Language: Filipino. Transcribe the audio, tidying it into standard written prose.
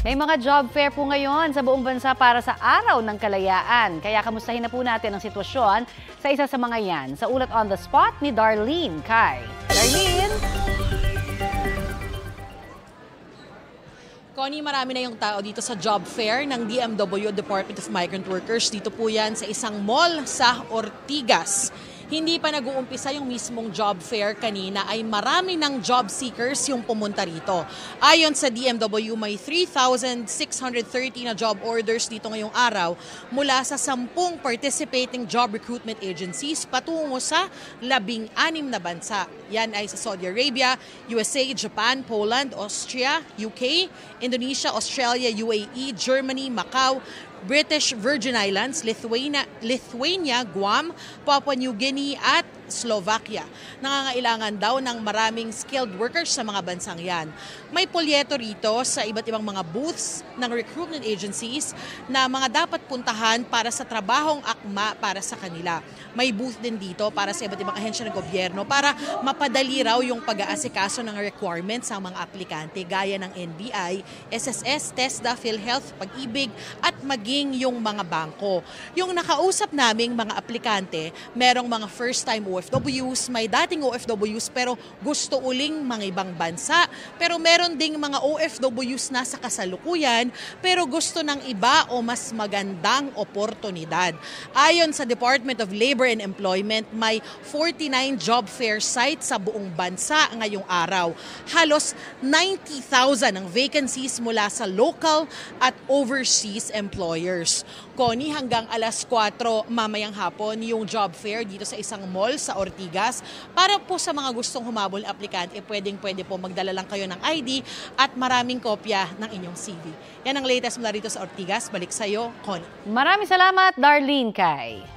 May mga job fair po ngayon sa buong bansa para sa Araw ng Kalayaan. Kaya kamustahin na po natin ang sitwasyon sa isa sa mga yan. Sa ulat on the spot ni Darlene Kai. Darlene! Connie, marami na yung tao dito sa job fair ng DMW, Department of Migrant Workers. Dito po yan sa isang mall sa Ortigas. Hindi pa nag-uumpisa yung mismong job fair kanina ay marami ng job seekers yung pumunta rito. Ayon sa DMW, may 3,630 na job orders dito ngayong araw mula sa 10 participating job recruitment agencies patungo sa 16 na bansa. Yan ay sa Saudi Arabia, USA, Japan, Poland, Austria, UK, Indonesia, Australia, UAE, Germany, Macau, British Virgin Islands, Lithuania, Guam, Papua New Guinea at Slovakia. Nangangailangan daw ng maraming skilled workers sa mga bansang yan. May polyeto rito sa iba't ibang mga booths ng recruitment agencies na mga dapat puntahan para sa trabahong akma para sa kanila. May booth din dito para sa iba't ibang ahensya ng gobyerno para mapadali raw yung pag-aasikaso ng requirements sa mga aplikante gaya ng NBI, SSS, TESDA, PhilHealth, Pag-ibig at maging yung mga bangko. Yung nakausap naming mga aplikante, merong mga first-time OFWs, may dating OFWs pero gusto uling mga ibang bansa. Pero meron ding mga OFWs na sa kasalukuyan pero gusto ng iba o mas magandang oportunidad. Ayon sa Department of Labor and Employment, may 49 job fair sites sa buong bansa ngayong araw. Halos 90,000 ang vacancies mula sa local at overseas employers. Connie, hanggang alas 4 mamayang hapon yung job fair dito sa isang mall sa Ortigas. Para po sa mga gustong humabol na aplikante, pwede po magdala lang kayo ng ID at maraming kopya ng inyong CV. Yan ang latest mula rito sa Ortigas. Balik sa'yo, Connie. Maraming salamat, Darlene Kai.